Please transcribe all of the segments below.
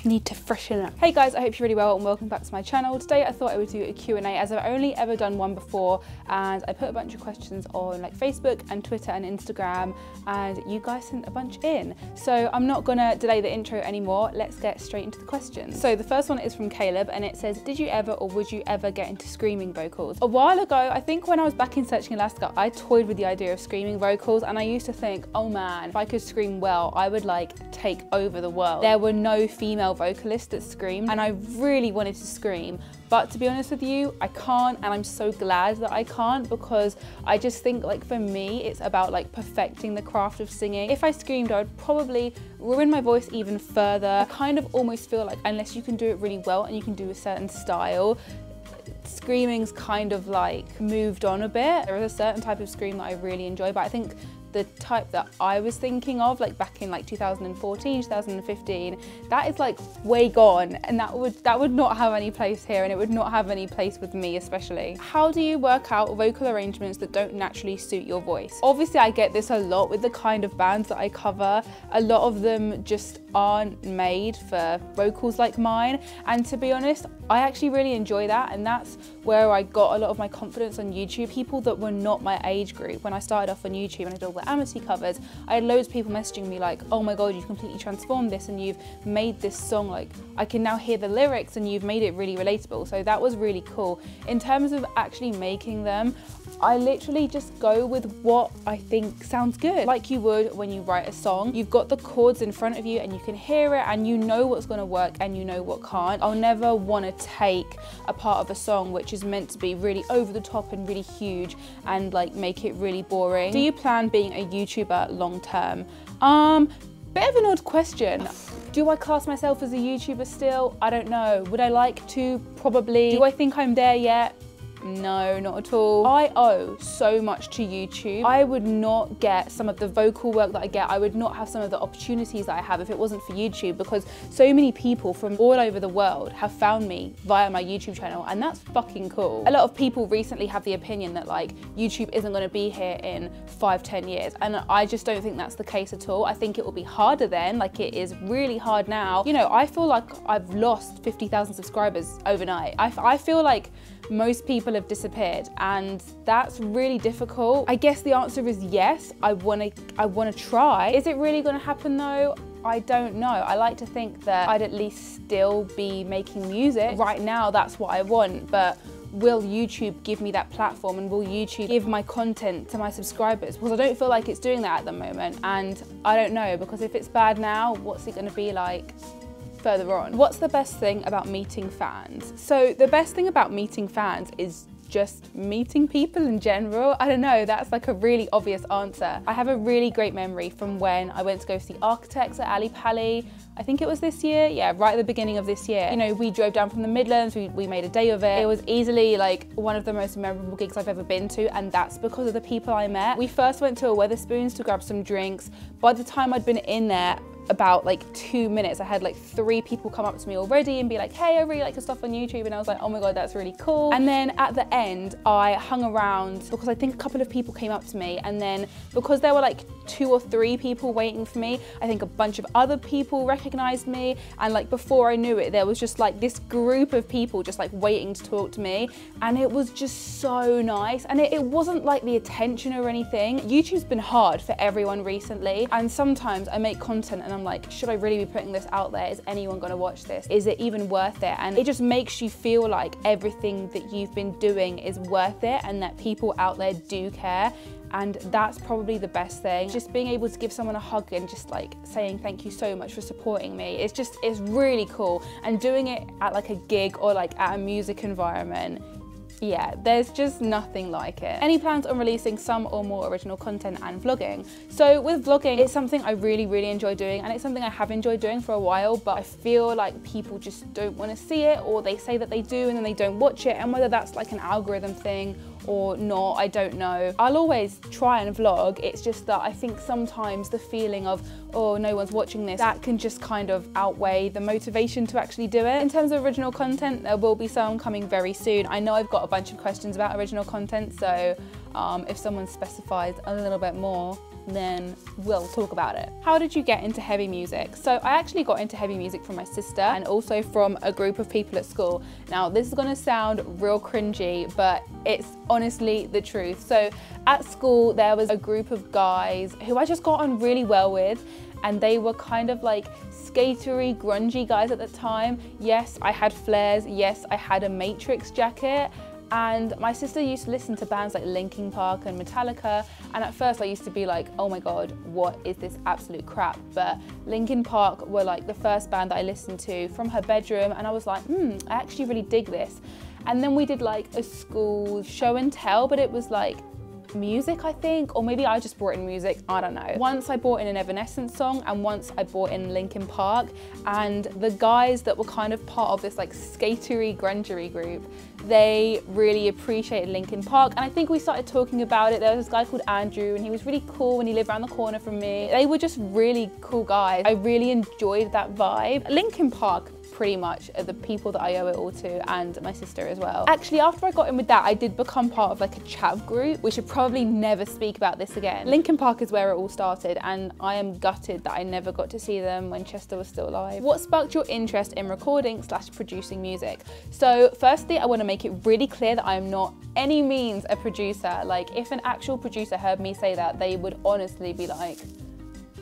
need to freshen up. Hey guys, I hope you're really well and welcome back to my channel. Today I thought I would do a Q&A as I've only ever done one before, and I put a bunch of questions on like Facebook and Twitter and Instagram, and you guys sent a bunch in. So I'm not gonna delay the intro anymore. Let's get straight into the questions. So the first one is from Caleb, and it says, did you ever or would you ever get into screaming vocals? A while ago, I think when I was back in Searching Alaska, I toyed with the idea of screaming vocals, and I used to think, oh man, if I could scream well, I would like take over the world. There were no female vocalists that screamed, and I really wanted to scream, but to be honest with you, I can't, and I'm so glad that I can't, because I just think like for me it's about like perfecting the craft of singing. If I screamed, I would probably ruin my voice even further. I kind of almost feel like unless you can do it really well and you can do a certain style, screaming's kind of like moved on a bit. There is a certain type of scream that I really enjoy, but I think the type that I was thinking of like back in like 2014, 2015, that is like way gone, and that would not have any place here, and it would not have any place with me especially. How do you work out vocal arrangements that don't naturally suit your voice? Obviously I get this a lot with the kind of bands that I cover. A lot of them just aren't made for vocals like mine, and to be honest, I actually really enjoy that, and that's where I got a lot of my confidence on YouTube. People that were not my age group, when I started off on YouTube and I did all the Amity covers, I had loads of people messaging me like, oh my god, you've completely transformed this and you've made this song, like I can now hear the lyrics and you've made it really relatable. So that was really cool. In terms of actually making them, I literally just go with what I think sounds good. Like you would when you write a song. You've got the chords in front of you and you can hear it and you know what's gonna work and you know what can't. I'll never wanna take a part of a song which is meant to be really over the top and really huge and like make it really boring. Do you plan being a YouTuber long term? Bit of an odd question. Do I class myself as a YouTuber still? I don't know. Would I like to? Probably. Do I think I'm there yet? No, not at all. I owe so much to YouTube. I would not get some of the vocal work that I get. I would not have some of the opportunities that I have if it wasn't for YouTube, because so many people from all over the world have found me via my YouTube channel, and that's fucking cool. A lot of people recently have the opinion that like YouTube isn't gonna be here in 5-10 years, and I just don't think that's the case at all. I think it will be harder then, like it is really hard now. You know, I feel like I've lost 50,000 subscribers overnight. I feel like most people have disappeared, and that's really difficult. I guess the answer is yes, I wanna try. Is it really gonna happen though? I don't know. I like to think that I'd at least still be making music. Right now, that's what I want, but will YouTube give me that platform, and will YouTube give my content to my subscribers? Because I don't feel like it's doing that at the moment, and I don't know, because if it's bad now, what's it gonna be like further on? What's the best thing about meeting fans? So the best thing about meeting fans is just meeting people in general. I don't know, that's like a really obvious answer. I have a really great memory from when I went to go see Architects at Ali Pali. I think it was this year, yeah, right at the beginning of this year. You know, we drove down from the Midlands, we made a day of it. It was easily like one of the most memorable gigs I've ever been to, and that's because of the people I met. We first went to a Wetherspoons to grab some drinks. By the time I'd been in there, about like 2 minutes, I had like 3 people come up to me already and be like, hey, I really like your stuff on YouTube, and I was like, oh my god, that's really cool. And then at the end, I hung around because I think a couple of people came up to me, and then because there were like 2 or 3 people waiting for me, I think a bunch of other people recognized me, and like before I knew it, there was just like this group of people just like waiting to talk to me, and it was just so nice. And it wasn't like the attention or anything. YouTube's been hard for everyone recently, and sometimes I make content and I'm like, should I really be putting this out there? Is anyone gonna watch this? Is it even worth it? And it just makes you feel like everything that you've been doing is worth it, and that people out there do care. And that's probably the best thing. Just being able to give someone a hug and just like saying thank you so much for supporting me. It's really cool. And doing it at like a gig or like at a music environment, yeah, there's just nothing like it. Any plans on releasing some or more original content and vlogging? So with vlogging, it's something I really enjoy doing, and it's something I have enjoyed doing for a while, but I feel like people just don't want to see it, or they say that they do and then they don't watch it, and whether that's like an algorithm thing or not, I don't know. I'll always try and vlog, it's just that I think sometimes the feeling of, oh, no one's watching this, that can just kind of outweigh the motivation to actually do it. In terms of original content, there will be some coming very soon. I know I've got a bunch of questions about original content, so if someone specifies a little bit more, then we'll talk about it. How did you get into heavy music? So I actually got into heavy music from my sister and also from a group of people at school. Now this is gonna sound real cringy, but it's honestly the truth. So at school there was a group of guys who I just got on really well with, and they were kind of like skatery, grungy guys at the time. Yes, I had flares. Yes, I had a Matrix jacket. And my sister used to listen to bands like Linkin Park and Metallica, and at first I used to be like, oh my god, what is this absolute crap? But Linkin Park were like the first band that I listened to from her bedroom, and I was like, I actually really dig this. And then we did like a school show and tell, but it was like music, I think, or maybe I just brought in music, I don't know. Once I brought in an Evanescence song, and once I brought in Linkin Park, and the guys that were kind of part of this like skatery, grungery group, they really appreciated Linkin Park, and I think we started talking about it. There was this guy called Andrew, and he was really cool, and he lived around the corner from me. They were just really cool guys. I really enjoyed that vibe. Linkin Park pretty much are the people that I owe it all to, and my sister as well. Actually, after I got in with that, I did become part of like a chat group. We should probably never speak about this again. Linkin Park is where it all started, and I am gutted that I never got to see them when Chester was still alive. What sparked your interest in recording / producing music? So firstly, I want to make it really clear that I am not any means a producer. Like, if an actual producer heard me say that, they would honestly be like,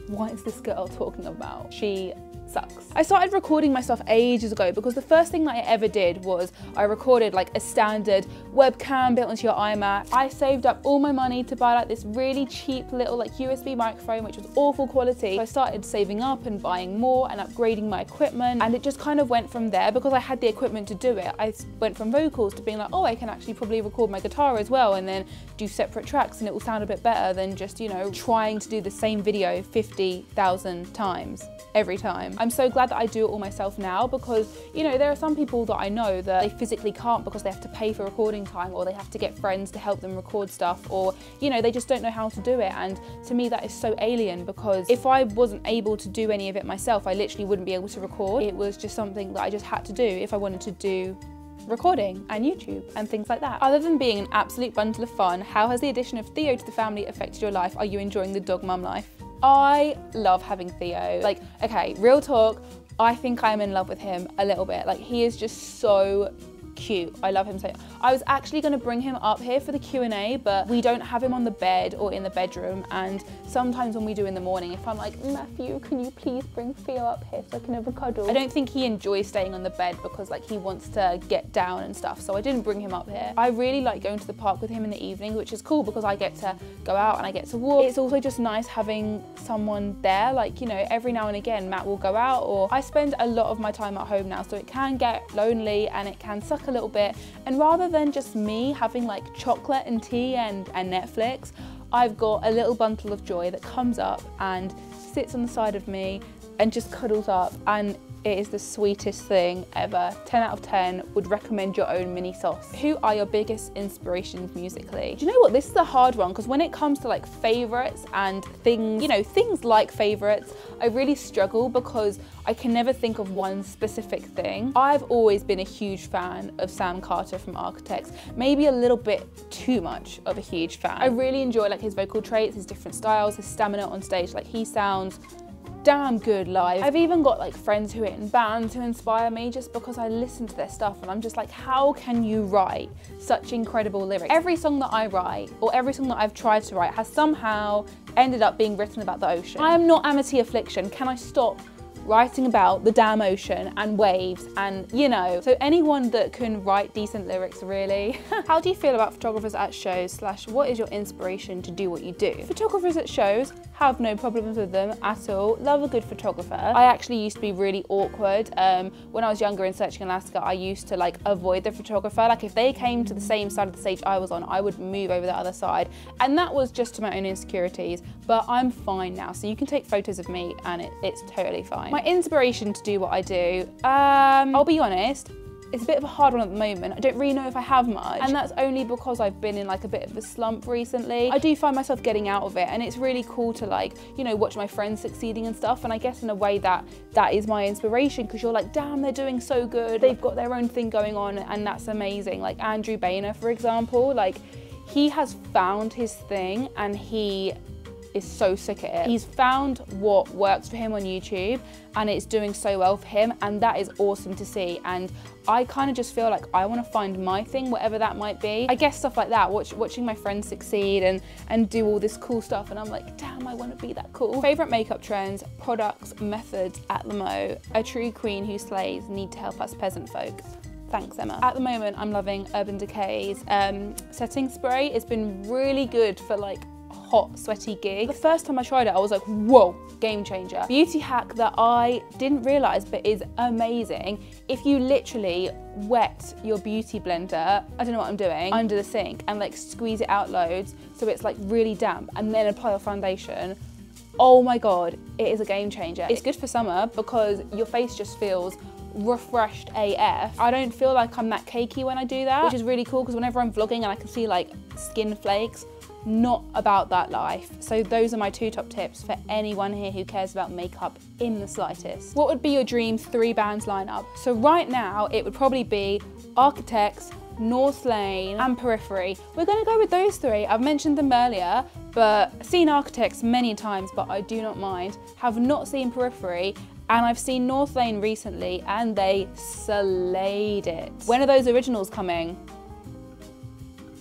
what is this girl talking about? She sucks. I started recording myself ages ago because the first thing that I ever did was I recorded like a standard webcam built into your iMac. I saved up all my money to buy like this really cheap little like USB microphone, which was awful quality. So I started saving up and buying more and upgrading my equipment, and it just kind of went from there. Because I had the equipment to do it, I went from vocals to being like, oh, I can actually probably record my guitar as well and then do separate tracks, and it will sound a bit better than just, you know, trying to do the same video 50,000 times every time. I'm so glad that I do it all myself now, because, you know, there are some people that I know that they physically can't because they have to pay for recording time, or they have to get friends to help them record stuff, or, you know, they just don't know how to do it. And to me that is so alien, because if I wasn't able to do any of it myself, I literally wouldn't be able to record. It was just something that I just had to do if I wanted to do recording and YouTube and things like that. Other than being an absolute bundle of fun, how has the addition of Theo to the family affected your life? Are you enjoying the dog mum life? I love having Theo. Like, okay, real talk, I think I'm in love with him a little bit. Like, he is just so cute. I love him so. I was actually going to bring him up here for the Q&A, but we don't have him on the bed or in the bedroom, and sometimes when we do in the morning, if I'm like, Matthew, can you please bring Theo up here so I can have a cuddle? I don't think he enjoys staying on the bed because like he wants to get down and stuff, so I didn't bring him up here. I really like going to the park with him in the evening, which is cool because I get to go out and I get to walk. It's also just nice having someone there, like, you know, every now and again Matt will go out, or I spend a lot of my time at home now, so it can get lonely and it can suck a little bit, and rather than just me having like chocolate and tea and Netflix, I've got a little bundle of joy that comes up and sits on the side of me and just cuddles up, and it is the sweetest thing ever. 10 out of 10, would recommend your own mini sauce. Who are your biggest inspirations musically? Do you know what, this is a hard one, because when it comes to like favorites and things, you know, things like favorites, I really struggle because I can never think of one specific thing. I've always been a huge fan of Sam Carter from Architects, maybe a little bit too much of a huge fan. I really enjoy like his vocal traits, his different styles, his stamina on stage. Like, he sounds damn good live. I've even got like friends who are in bands who inspire me just because I listen to their stuff and I'm just like, how can you write such incredible lyrics? Every song that I write, or every song that I've tried to write, has somehow ended up being written about the ocean. I am not Amity Affliction. Can I stop writing about the damn ocean and waves and, you know? So anyone that can write decent lyrics, really. How do you feel about photographers at shows / what is your inspiration to do what you do? Photographers at shows, have no problems with them at all. Love a good photographer. I actually used to be really awkward. When I was younger in Searching Alaska, I used to like avoid the photographer. Like, if they came to the same side of the stage I was on, I would move over the other side. And that was just to my own insecurities, but I'm fine now. So you can take photos of me and it's totally fine. My inspiration to do what I do, I'll be honest, it's a bit of a hard one at the moment. I don't really know if I have much, and that's only because I've been in like a bit of a slump recently. I do find myself getting out of it, and it's really cool to like, you know, watch my friends succeeding and stuff, and I guess in a way that is my inspiration, because you're like, damn, they're doing so good. They've got their own thing going on, and that's amazing. Like Andrew Boehner, for example, like he has found his thing, and he is so sick at it. He's found what works for him on YouTube and it's doing so well for him, and that is awesome to see. And I kind of just feel like I want to find my thing, whatever that might be. I guess stuff like that, watching my friends succeed and do all this cool stuff, and I'm like, damn, I want to be that cool. Favorite makeup trends, products, methods at the mo. A true queen who slays, need to help us peasant folk. Thanks, Emma. At the moment, I'm loving Urban Decay's setting spray. It's been really good for like hot, sweaty gigs. The first time I tried it, I was like, whoa, game changer. Beauty hack that I didn't realize but is amazing. If you literally wet your beauty blender, I don't know what I'm doing, under the sink and like squeeze it out loads so it's like really damp, and then apply your foundation, oh my God, it is a game changer. It's good for summer because your face just feels refreshed AF. I don't feel like I'm that cakey when I do that, which is really cool because whenever I'm vlogging and I can see like skin flakes, not about that life. So those are my 2 top tips for anyone here who cares about makeup in the slightest. What would be your dream 3 bands lineup? So right now it would probably be Architects, North Lane and Periphery. We're gonna go with those 3. I've mentioned them earlier, but seen Architects many times, but I do not mind. Have not seen Periphery, and I've seen North Lane recently and they slayed it. When are those originals coming?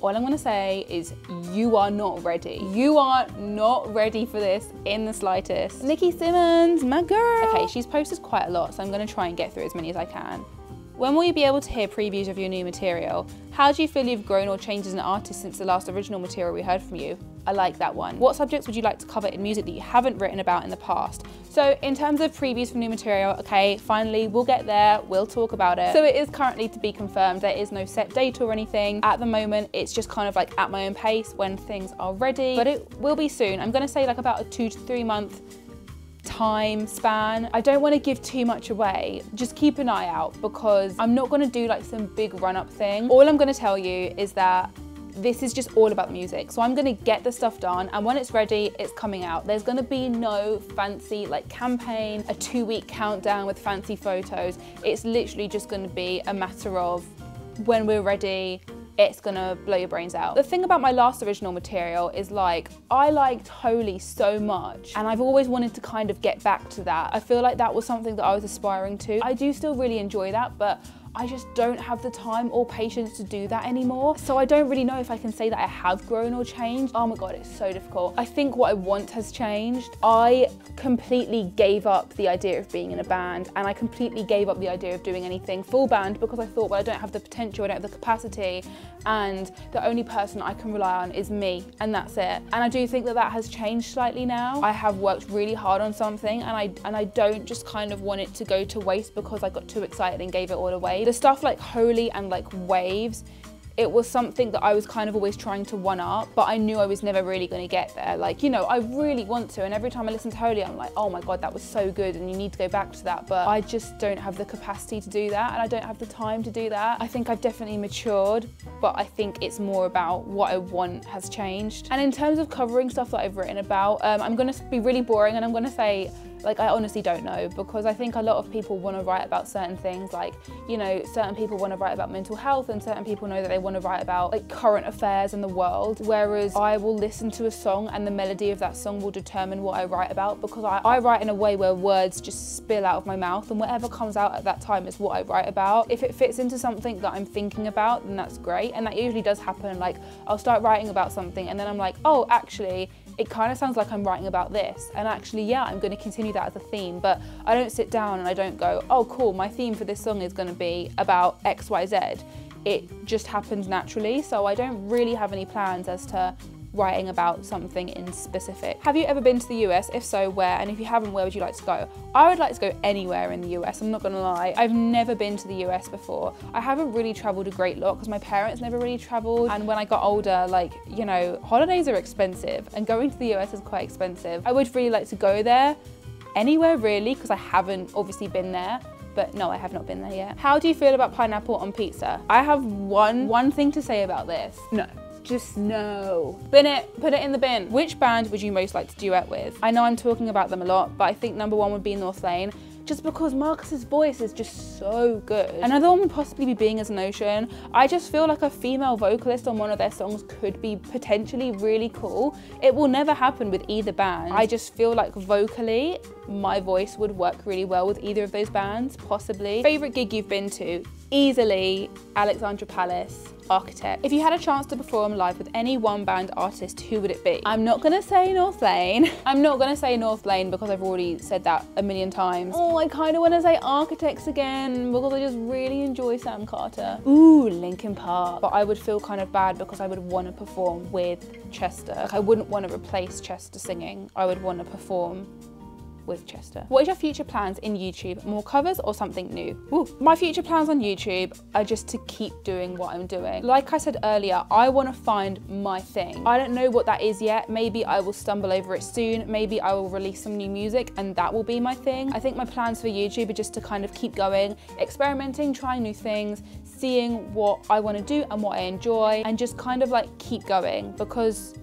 All I'm gonna say is you are not ready. You are not ready for this in the slightest. Nikki Simmons, my girl. Okay, she's posted quite a lot, so I'm gonna try and get through as many as I can. When will you be able to hear previews of your new material? How do you feel you've grown or changed as an artist since the last original material we heard from you? I like that one. What subjects would you like to cover in music that you haven't written about in the past? So in terms of previews for new material, okay, finally, we'll get there, we'll talk about it. So it is currently to be confirmed. There is no set date or anything. At the moment, it's just kind of like at my own pace when things are ready, but it will be soon. I'm gonna say like about a 2 to 3 month time span. I don't want to give too much away. Just keep an eye out because I'm not going to do like some big run-up thing. All I'm going to tell you is that this is just all about the music. So I'm going to get the stuff done, and when it's ready, it's coming out. There's going to be no fancy like campaign, a 2-week countdown with fancy photos. It's literally just going to be a matter of when we're ready, it's gonna blow your brains out. The thing about my last original material is like, I liked Holy so much and I've always wanted to kind of get back to that. I feel like that was something that I was aspiring to. I do still really enjoy that, but I just don't have the time or patience to do that anymore. So I don't really know if I can say that I have grown or changed. Oh my God, it's so difficult. I think what I want has changed. I completely gave up the idea of being in a band, and I completely gave up the idea of doing anything full band because I thought, well, I don't have the potential, I don't have the capacity, and the only person I can rely on is me, and that's it. And I do think that that has changed slightly now. I have worked really hard on something, and I don't just kind of want it to go to waste because I got too excited and gave it all away. The stuff like Holy and like Waves, it was something that I was kind of always trying to one up, but I knew I was never really going to get there. Like, you know, I really want to, and every time I listen to Holy, I'm like, oh my God, that was so good and you need to go back to that, but I just don't have the capacity to do that, and I don't have the time to do that. I think I've definitely matured, but I think it's more about what I want has changed. And in terms of covering stuff that I've written about, I'm going to be really boring and I'm going to say, like, I honestly don't know, because I think a lot of people want to write about certain things, like, you know, certain people want to write about mental health and certain people know that they want to write about like current affairs in the world, whereas I will listen to a song and the melody of that song will determine what I write about, because I write in a way where words just spill out of my mouth and whatever comes out at that time is what I write about. If it fits into something that I'm thinking about, then that's great, and that usually does happen. Like, I'll start writing about something and then I'm like, oh, actually, it kind of sounds like I'm writing about this, and actually, yeah, I'm going to continue that as a theme, but I don't sit down and I don't go, oh cool, my theme for this song is going to be about XYZ. It just happens naturally, so I don't really have any plans as to writing about something in specific. Have you ever been to the US? If so, where? And if you haven't, where would you like to go? I would like to go anywhere in the US, I'm not gonna lie. I've never been to the US before. I haven't really traveled a great lot because my parents never really traveled, and when I got older, like, you know, holidays are expensive and going to the US is quite expensive. I would really like to go there, anywhere really, because I haven't obviously been there. But no, I have not been there yet. How do you feel about pineapple on pizza? I have one thing to say about this. No. Just no. Bin it, put it in the bin. Which band would you most like to duet with? I know I'm talking about them a lot, but I think number 1 would be North Lane, just because Marcus's voice is just so good. Another one would possibly be Being as an Ocean. I just feel like a female vocalist on one of their songs could be potentially really cool. It will never happen with either band. I just feel like vocally, my voice would work really well with either of those bands, possibly. Favorite gig you've been to? Easily Alexandra Palace, Architect. If you had a chance to perform live with any one band artist, who would it be? I'm not gonna say North Lane. I'm not gonna say North Lane because I've already said that a million times. Oh, I kind of want to say Architects again because I just really enjoy Sam Carter. Ooh, Linkin Park. But I would feel kind of bad because I would want to perform with Chester. Like, I wouldn't want to replace Chester singing. I would want to perform with Chester. What is your future plans in YouTube? More covers or something new? Ooh. My future plans on YouTube are just to keep doing what I'm doing. Like I said earlier, I want to find my thing. I don't know what that is yet. Maybe I will stumble over it soon. Maybe I will release some new music and that will be my thing. I think my plans for YouTube are just to kind of keep going, experimenting, trying new things, seeing what I want to do and what I enjoy, and just kind of like keep going, because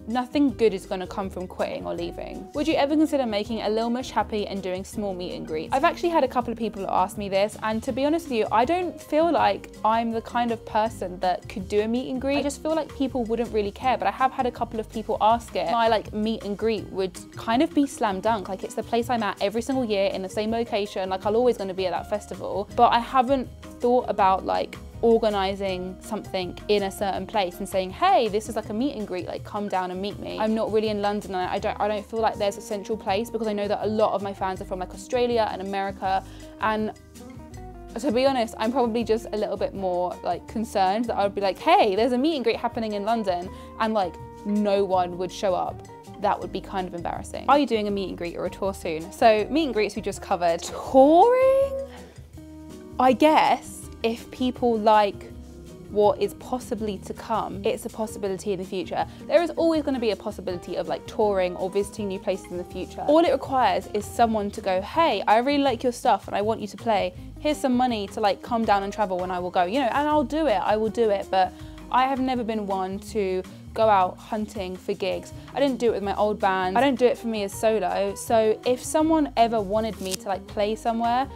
nothing good is going to come from quitting or leaving. Would you ever consider making a Lil Mush happy and doing small meet and greets? I've actually had a couple of people ask me this, and to be honest with you, I don't feel like I'm the kind of person that could do a meet and greet. I just feel like people wouldn't really care, but I have had a couple of people ask it. My like meet and greet would kind of be slam dunk. Like, it's the place I'm at every single year in the same location. Like, I'm always going to be at that festival, but I haven't thought about like organising something in a certain place and saying, hey, this is like a meet and greet, like come down and meet me. I'm not really in London, and I don't feel like there's a central place, because I know that a lot of my fans are from like Australia and America, and to be honest, I'm probably just a little bit more like concerned that I would be like, hey, there's a meet and greet happening in London, and like no one would show up. That would be kind of embarrassing. Are you doing a meet and greet or a tour soon? So meet and greets we just covered. Touring? I guess if people like what is possibly to come, it's a possibility in the future. There is always going to be a possibility of like touring or visiting new places in the future. All it requires is someone to go, hey, I really like your stuff and I want you to play. Here's some money to like come down and travel when I will go, you know, and I'll do it, I will do it. But I have never been one to go out hunting for gigs. I didn't do it with my old band. I don't do it for me as solo. So if someone ever wanted me to like play somewhere,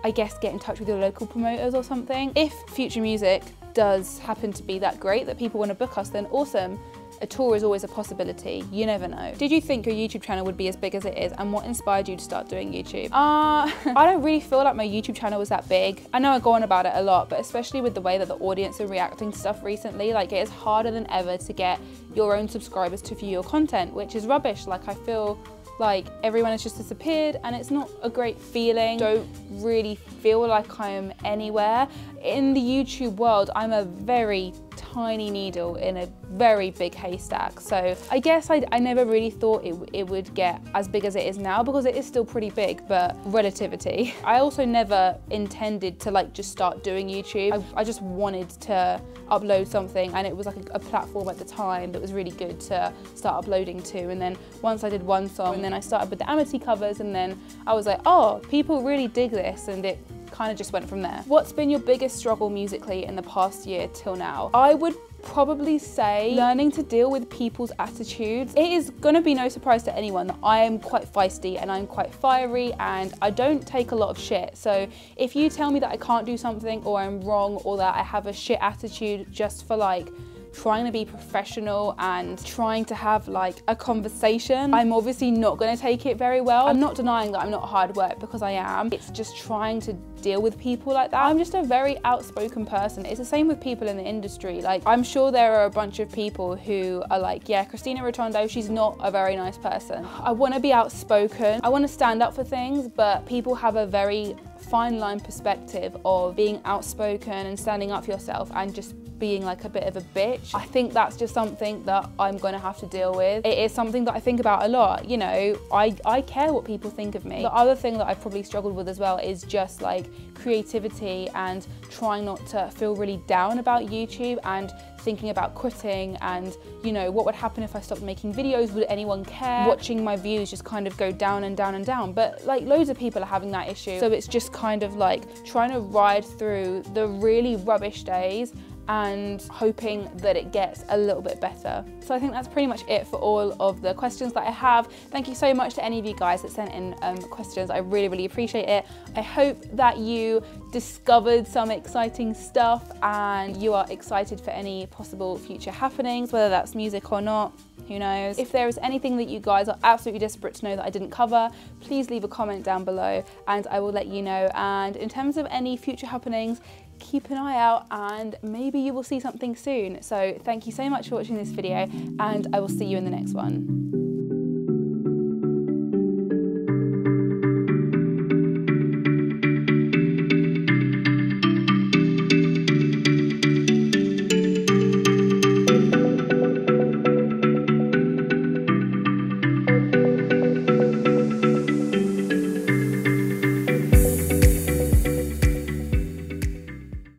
I guess get in touch with your local promoters or something. If future music does happen to be that great that people want to book us, then awesome. A tour is always a possibility. You never know. Did you think your YouTube channel would be as big as it is, and what inspired you to start doing YouTube? I don't really feel like my YouTube channel was that big. I know I go on about it a lot, but especially with the way that the audience are reacting to stuff recently, like it is harder than ever to get your own subscribers to view your content, which is rubbish. Like, I feel like everyone has just disappeared and it's not a great feeling. Don't really feel like I'm anywhere. In the YouTube world, I'm a very tiny needle in a very big haystack. So I guess I never really thought it would get as big as it is now, because it is still pretty big, but relativity. I also never intended to like just start doing YouTube. I just wanted to upload something, and it was like a platform at the time that was really good to start uploading to. And then once I did one song, and then I started with the Amity covers, and then I was like, oh, people really dig this, and it kind of just went from there. What's been your biggest struggle musically in the past year till now? I would probably say learning to deal with people's attitudes. It is gonna be no surprise to anyone that I am quite feisty and I'm quite fiery, and I don't take a lot of shit. So if you tell me that I can't do something, or I'm wrong, or that I have a shit attitude just for like trying to be professional and trying to have like a conversation, I'm obviously not going to take it very well. I'm not denying that I'm not hard work, because I am. It's just trying to deal with people like that. I'm just a very outspoken person. It's the same with people in the industry. Like, I'm sure there are a bunch of people who are like, yeah, Christina Rotondo, she's not a very nice person. I want to be outspoken. I want to stand up for things, but people have a very fine line perspective of being outspoken and standing up for yourself and just being like a bit of a bitch. I think that's just something that I'm gonna have to deal with. It is something that I think about a lot. You know, I care what people think of me. The other thing that I've probably struggled with as well is just like creativity and trying not to feel really down about YouTube, and thinking about quitting, and you know, what would happen if I stopped making videos? Would anyone care? Watching my views just kind of go down and down and down. But like, loads of people are having that issue. So it's just kind of like trying to ride through the really rubbish days and hoping that it gets a little bit better. So I think that's pretty much it for all of the questions that I have. Thank you so much to any of you guys that sent in questions. I really, really appreciate it. I hope that you discovered some exciting stuff and you are excited for any possible future happenings, whether that's music or not. Who knows? If there is anything that you guys are absolutely desperate to know that I didn't cover, please leave a comment down below and I will let you know. And in terms of any future happenings, keep an eye out and maybe you will see something soon. So thank you so much for watching this video and I will see you in the next one.